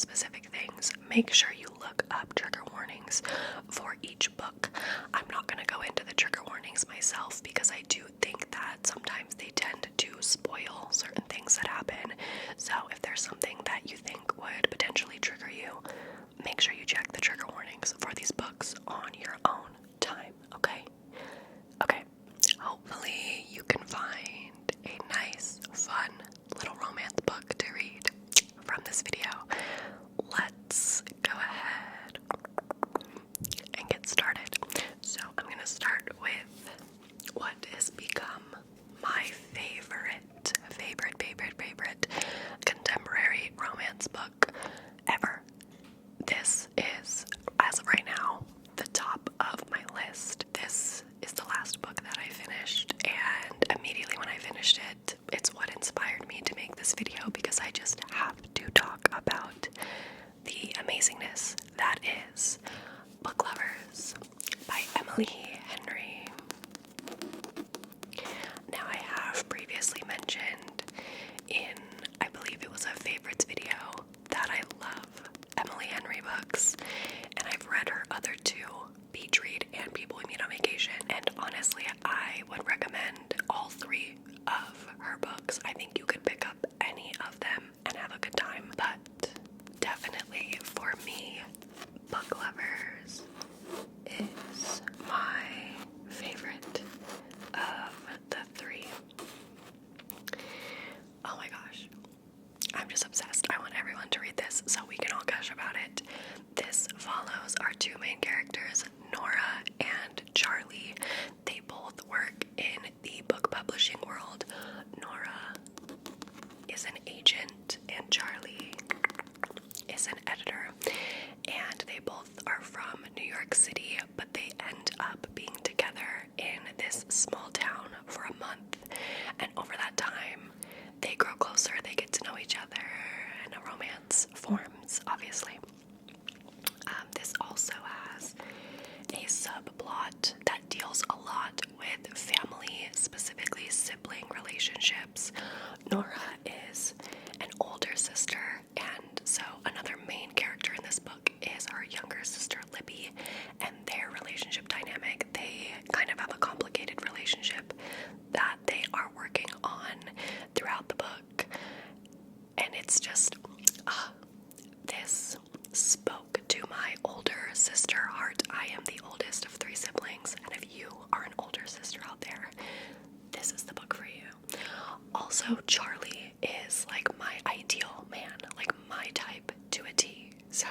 specific things, make sure you look up trigger warnings for each book. I'm not going to go into the trigger warnings myself because I do think that sometimes they tend to spoil certain things that happen. So if there's something that you think would potentially trigger you, make sure you check the trigger warnings for these books on your own time, okay? Okay, hopefully you can find a nice, fun little romance book to read from this video. Let's go ahead and get started. So I'm going to start with what has become my favorite contemporary romance book ever. This is, as of right now, the top of my list. This is the last book that I finished, and immediately when I finished it, it's what inspired me to make this video because I just have to talk about the amazingness that is Book Lovers by Emily Henry. Now, I have previously mentioned in, I believe it was a favorites video, that I love Emily Henry books, and I've read her other two, Beach Read and People We Meet on Vacation, and honestly, I would recommend all three of her books. I think you could pick up any of them and have a good time, but definitely for me, Book Lovers is my favorite of the three. Oh my gosh, I'm just obsessed. I want everyone to read this so we can all gush about it. This follows our two main characters, Nora and Charlie. They both work in the book publishing world. Nora is an agent and Charlie is an editor, and they both are from New York City, but they end up being together in this small town for a month, and over that time they grow closer, they get to know each other, and a romance forms, obviously. This also has a subplot that deals a lot with family, specifically sibling relationships. Nora is an older sister, and so another main character in this book is her younger sister Libby, and their relationship dynamic. They kind of have a complicated relationship that they are working on throughout the book, and it's just this spoke to my older sister heart. I am the oldest of three siblings, and if you are an older sister out there, this is the book for you. Also, Charlie is like my ideal man, like my type to a T. So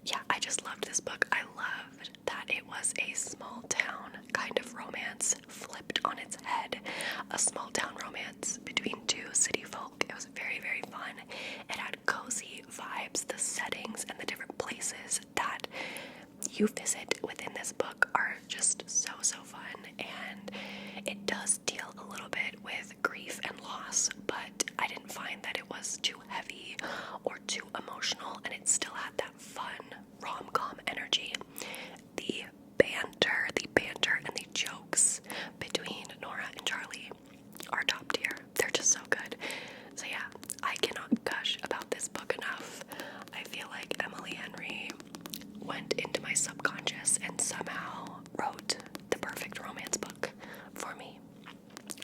yeah, I just loved this book. I loved that it was a small town kind of romance flipped on its head. A small town romance between two city folk. It was very, very fun. It had cozy vibes. The settings and the different places that you visit within this book are just so fun, and it does deal a little bit with grief and loss, but I didn't find that it was too heavy or too emotional, and it still had that fun rom-com energy. The banter and the jokes between Nora and Charlie are top tier. They're just so good. So yeah, I cannot gush about this book enough. I feel like Emily Henry went into my subconscious and somehow wrote the perfect romance book for me.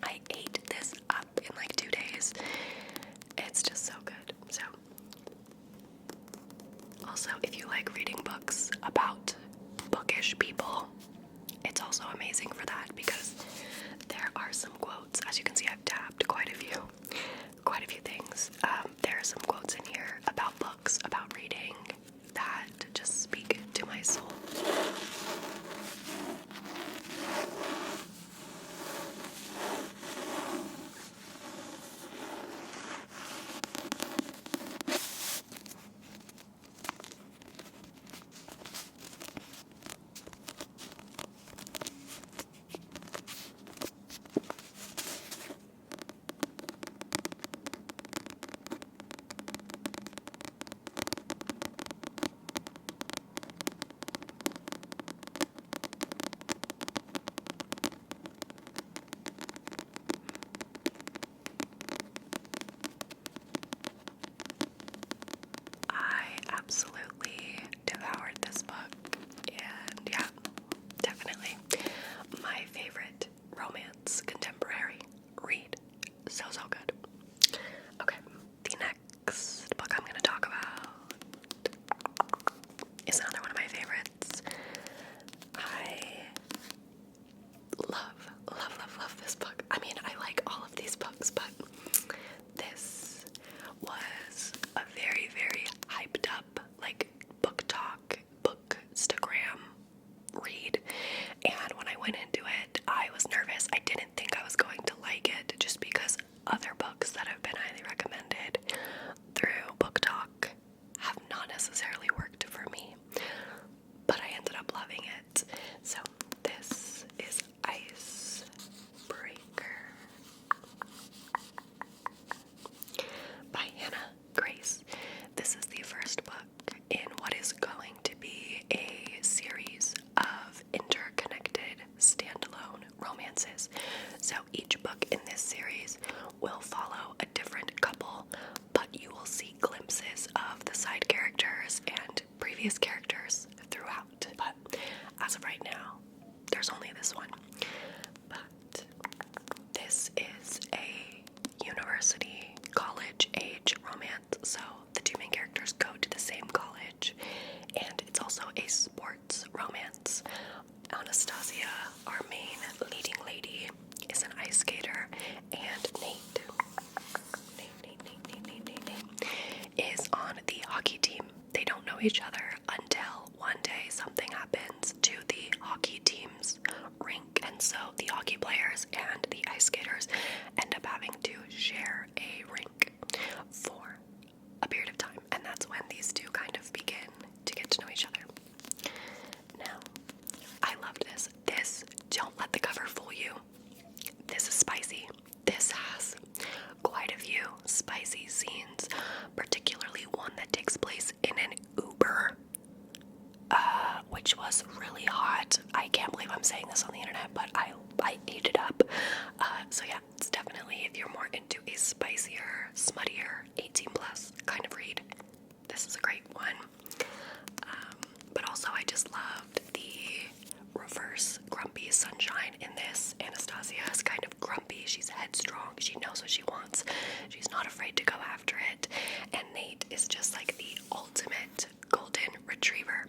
I ate this up in like 2 days. It's just so good. So also, if you like series will follow a different couple, but you will see glimpses of the side characters and previous characters throughout. But as of right now, there's only this one. But this is a university, college age romance, so the two main characters go to the same college, and it's also a sports romance. Anastasia, our main leading lady, is an ice skater, and Nate is on the hockey team. They don't know each other until one day something happens to the hockey team's rink, and so the hockey players and the ice skaters end up having to share a rink for a period of time, and that's when these two kind of begin to get to know each other. Now, I loved this. Don't let the cover fool you. This is spicy. This has quite a few spicy scenes, particularly one that takes place in an Uber, which was really hot. I can't believe I'm saying this on the internet, but I ate it up. So yeah, it's definitely, if you're more into a spicier, smuttier, 18 plus kind of read, this is a great one. But also I just loved the reverse grumpy sunshine in this. Anastasia is kind of grumpy. She's headstrong. She knows what she wants. She's not afraid to go after it. And Nate is just like the ultimate golden retriever.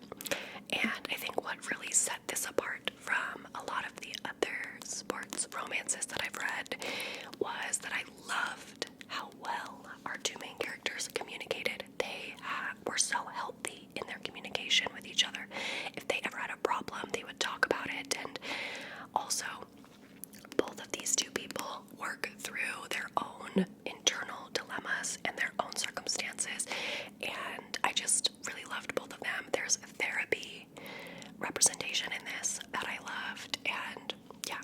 And I think what really set this apart from a lot of the other sports romances that I've read was that I loved how well our two main characters communicated. They were so healthy in their communication with each other. If they ever had a problem, they would talk about it. And also, both of these two people work through their own internal dilemmas and their own circumstances, and I just really loved both of them. There's a therapy representation in this that I loved, and yeah,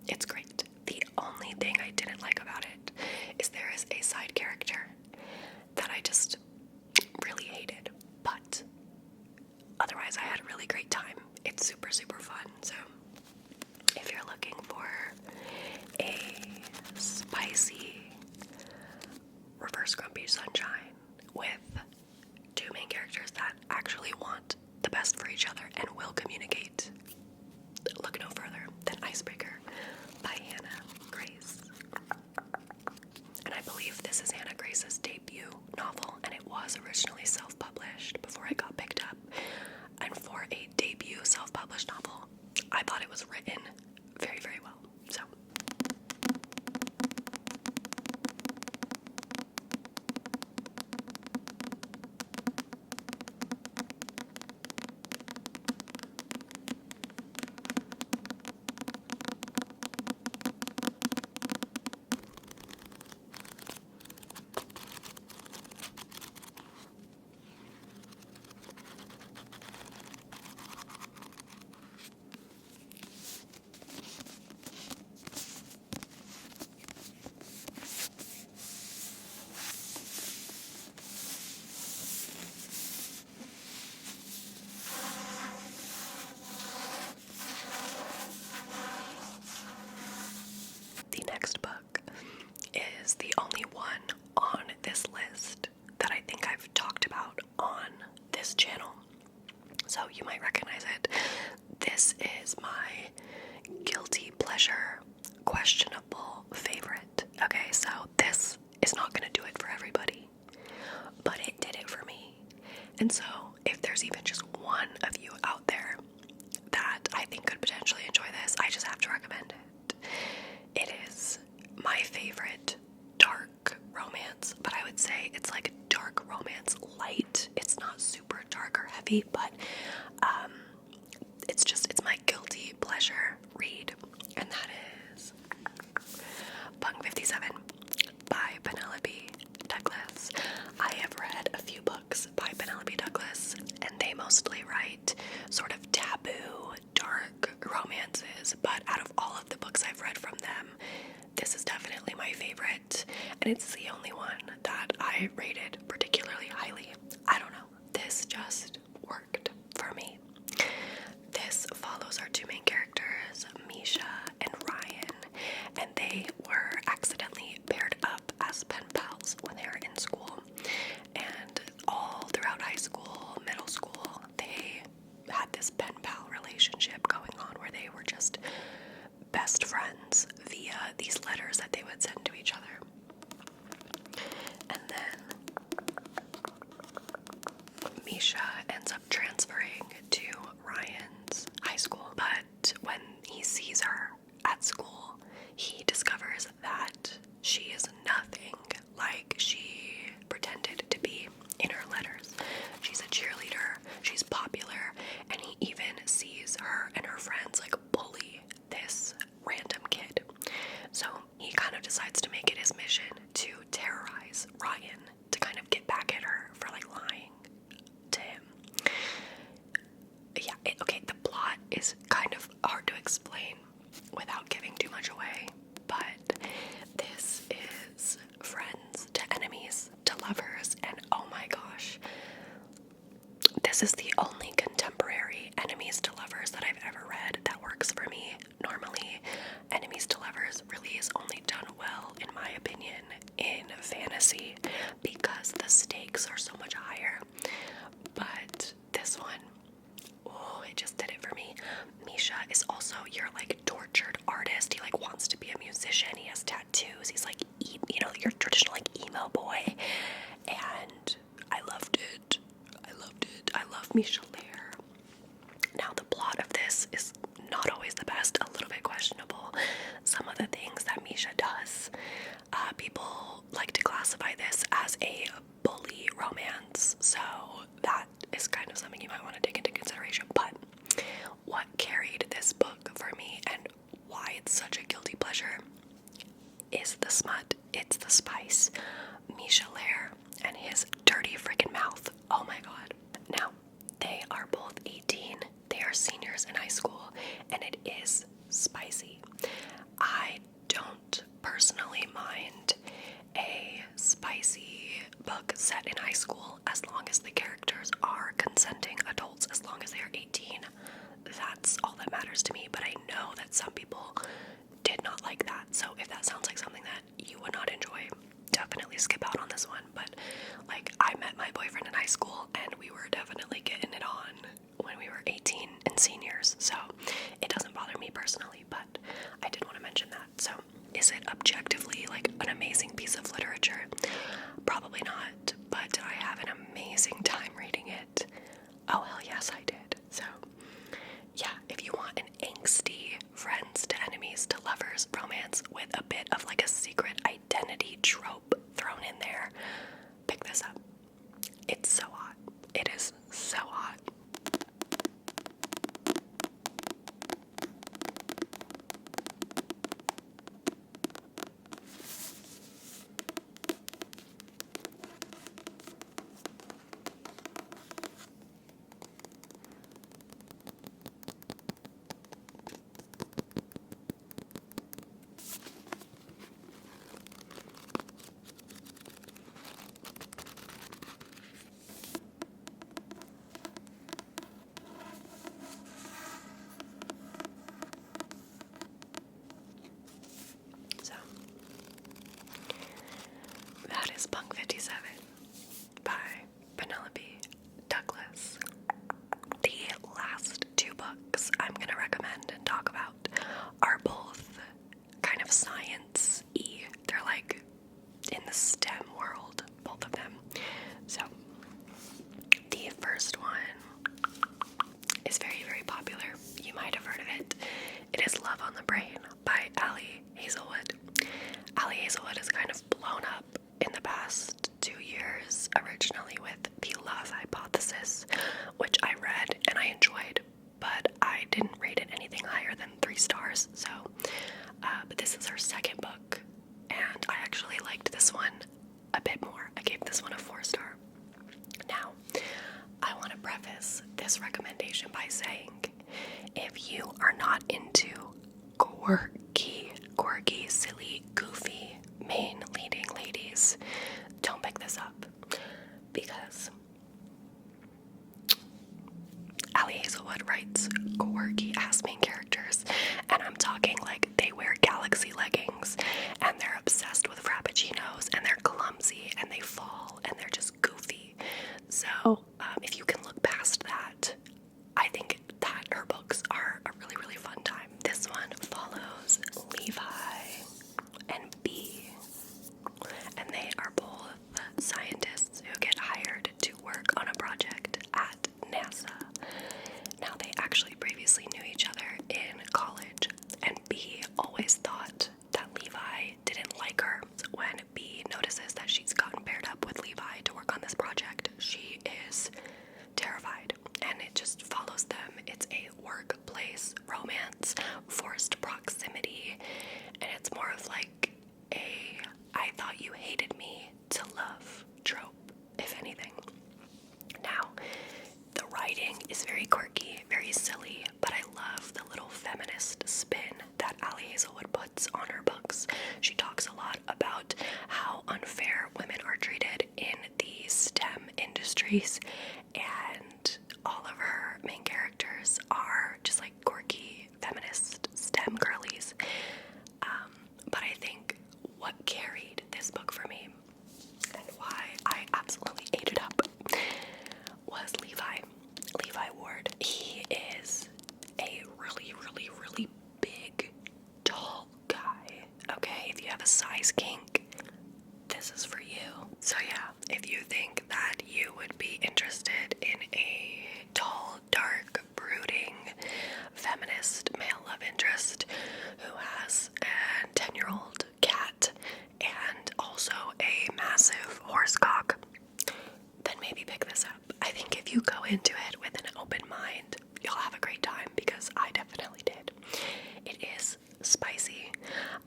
it's great. The only thing I didn't like about it is there is a side character that I just really hated, but otherwise I had a really great time. It's super, super fun. So if you're looking for a spicy reverse grumpy sunshine with two main characters that actually want the best for each other and will communicate, look no further than Icebreaker by Hannah Grace. And I believe this is Hannah Grace's debut novel, and it was originally self-published before it got picked up. And for a debut self-published novel, I thought it was written very, very well. So the next book is the only one on this list that I think I've talked about on this channel, so you might recognize it. This is my guilty pleasure, questionable favorite. Okay, so this is not going to do it for everybody, but it did it for me. And so if there's even just one of you out there that I think could potentially enjoy this, I just have to recommend it. It is my favorite dark romance, but I would say it's like dark romance light. It's not super dark or heavy, but it's my guilty pleasure read, and that is Punk 57 by Penelope Douglas. I have read a few books by Penelope Douglas, and they mostly write sort of taboo, dark romances, but out of all of the books I've read from them, this is definitely my favorite, and it's the only one that I rated particularly highly. I don't know, this just worked for me. This follows our two main characters, Misha and Ryan, and they were accidentally paired up as pen pals when they were in school. And all throughout high school, middle school, they had this pen pal relationship going on where they were just best friends via these letters that they would send to each other. And then Misha ends up transferring to Ryan's high school, but when he sees her at school, he discovers that she is nothing like she pretended to be in her letters. She's a cheerleader, she's popular, and he even sees her and her friends like bully this random kid. So he kind of decides to make it his mission to terrorize Ryan, to kind of get back at her for like lying to him. Yeah, okay, the plot is kind of hard to explain without giving too much away, but this is friends to enemies to lovers, and oh my gosh, this is the only contemporary enemies to lovers that I've ever read that works for me. Normally, enemies to lovers really is only done well, in my opinion, in fantasy because the stakes are so much higher. But this one, oh, it just did it for me. Misha is also your like tortured artist. He like wants to be a musician. He has tattoos. He's like, your traditional like emo boy. And I loved it. I love Misha Lair. Now the plot of this is not always the best, a little bit questionable. Some of the things that Misha does, people like to classify this as a bully romance, so that is kind of something you might want to take into consideration. But what carried this book for me and why it's such a guilty pleasure is the smut, it's the spice. Misha Lair and his dirty freaking mouth, oh my god. Now, they are both 18, they are seniors in high school, and it is spicy. I don't personally mind a spicy book set in high school as long as the characters are consenting adults, as long as they are 18. That's all that matters to me, but I know that some people did not like that, so if that sounds like something that you would not enjoy, definitely skip out on this one. But like, I met my boyfriend in high school and we were definitely getting it on when we were 18 and seniors, so it doesn't bother me personally, but I did want to mention that. So is it objectively like an amazing piece of literature? Probably not, but did I have an amazing time reading it? Oh hell yes I did. So yeah, if you want an angsty friends to enemies to lovers romance with a bit of like a secret identity trope thrown in there, pick this up. It's so hot. It is so hot. So that is Punk 57 by Penelope Douglas. The last two books I'm going to recommend and talk about are both kind of science-y. They're like in the STEM world, both of them. So the first one is very, very popular. You might have heard of it. It is Love on the Brain by Hazelwood. Hazelwood has kind of blown up in the past 2 years, originally with The Love Hypothesis, which I read and I enjoyed, but I didn't rate it anything higher than 3 stars. So, but this is her second book, and I actually liked this one a bit more. I gave this one a 4-star. Now, I want to preface this recommendation by saying, if you are not into quirky, silly, goofy, main leading ladies, don't pick this up, because Hazelwood writes quirky ass main characters, and I'm talking like they wear galaxy mysteries, and all of her main characters are just like quirky, feminist, STEM girlies. But I think what carried this book for me and why I absolutely ate it up was Levi Ward. He is a really, really, really big, tall guy. Okay, if you have a size kink, this is for you. So yeah, if you think that you would be interested in a tall, dark, brooding, feminist male love interest who has a 10-year-old cat and also a massive horse cock, then maybe pick this up. I think if you go into it with an open mind, you'll have a great time, because I definitely did. It is spicy.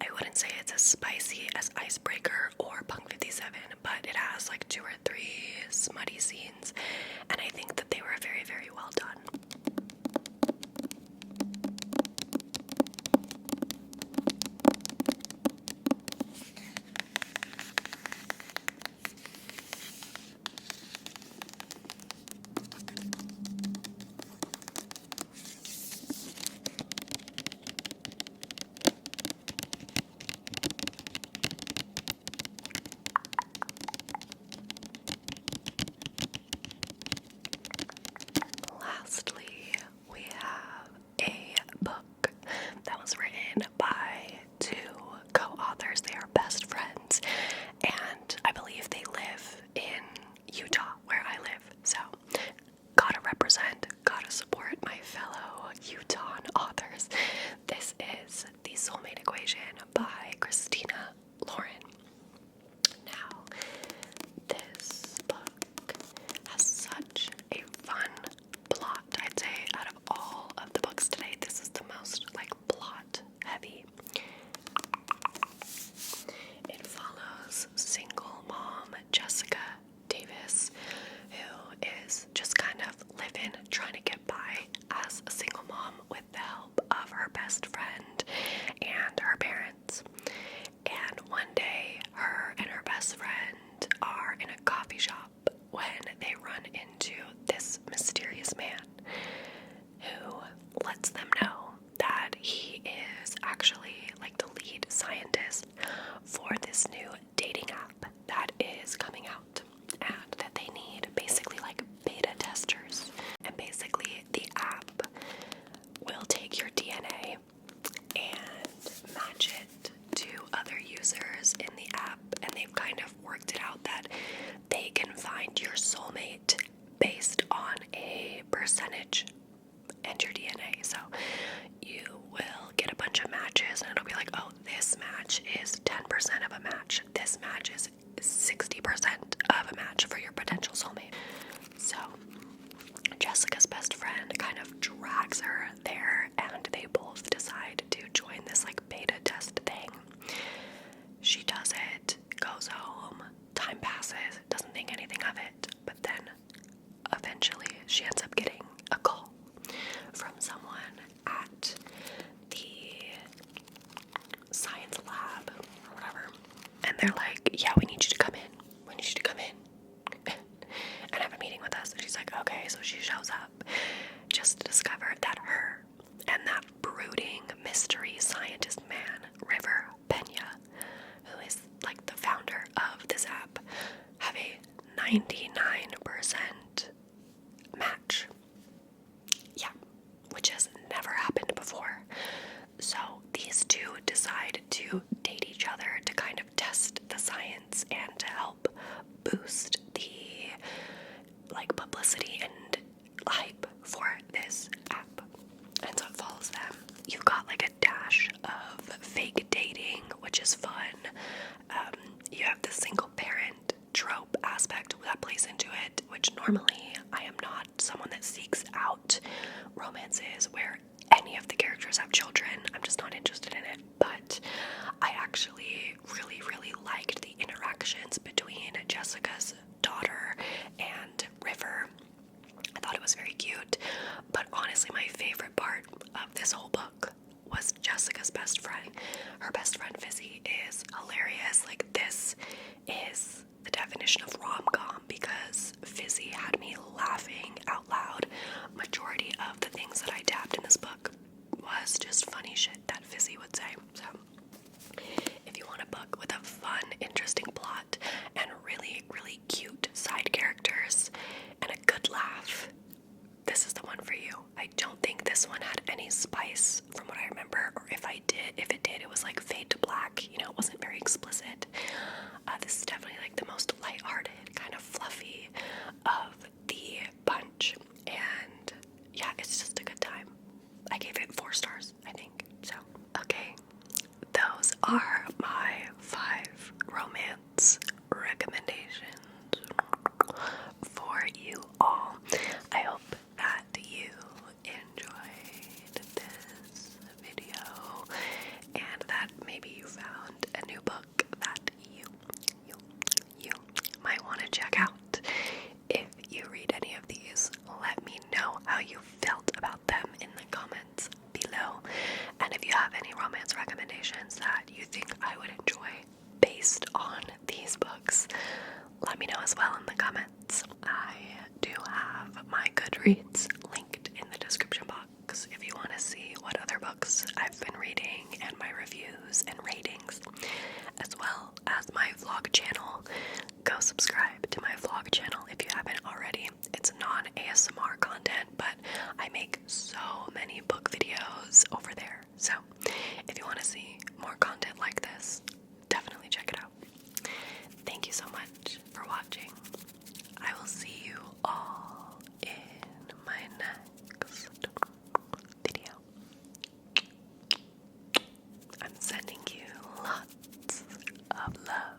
I wouldn't say it's as spicy as Icebreaker or Punk 57, but it has like 2 or 3 smutty scenes, and I think that they were very, very well done. Lastly, we have a book that was written by 2 co-authors. They are best friends, and I believe they live in Utah, where I live. So, gotta represent, gotta support my fellow Utah authors. This is The Soulmate Equation by Christina Lauren. Now, this book has such a fun plot. I'd say out of all of the books today, this is the most like plot heavy. It follows single mom Jessica Davis, who is just kind of living, trying to get by as a single mom with the help of her best friend and her parents. And one day, her and her best friend are in a coffee shop when they run into this mysterious man who lets them know that he is actually like the lead scientist for this new dating app that is coming out, and that they need basically like beta testers. And basically the app will take your DNA and match it to other users in the app, and they've kind of worked it out that they can find your soulmate based on a percentage and your DNA. So you will get a bunch of matches, and it'll be like, oh, this match is 10% of a match, this match is 60% of a match for your potential soulmate. So Jessica's best friend kind of drags her there, and they both decide to join this like beta test thing. She does it, goes home, time passes, doesn't think anything of it, but then eventually she ends up getting a call from someone at the science lab or whatever, and they're like, yeah, we need you to come in, and have a meeting with us. And she's like, okay. So she shows up just to discover that her and that brooding mystery scientist man, River Pena, who is like the founder of this app, have a 99% match. Yeah, which has never happened before. So these 2 decide to date each other to kind of test the science and to help boost the like publicity and hype for this app. And so it follows them. You've got like a dash of fake dating, which is fun. You have the single parent trope aspect that plays into it, which normally I am not someone that seeks out romances where any of the characters have children. I'm just not interested in it. But I actually really, really liked the interactions between Jessica's daughter and River. I thought it was very cute. But honestly, my favorite part of this whole book was Jessica's best friend. Her best friend Fizzy is hilarious. Like, this is the definition of rom-com, because Fizzy had romance recommendations for you all. I hope that you enjoyed this video and that maybe you found a new book that you might want to check out. If you read any of these, let me know how you felt about them in the comments below. And if you have any romance recommendations that you think I would enjoy based on these books, let me know as well in the comments. I do have my Goodreads linked in the description box if you want to see what other books I've been reading and my reviews and ratings, as well as my vlog channel. Go subscribe to my vlog channel if you haven't already. It's non-ASMR content, but I make so many book videos over there. So if you want to see more content like this, definitely check it out. Thank you so much for watching. I will see you all in my next video. I'm sending you lots of love.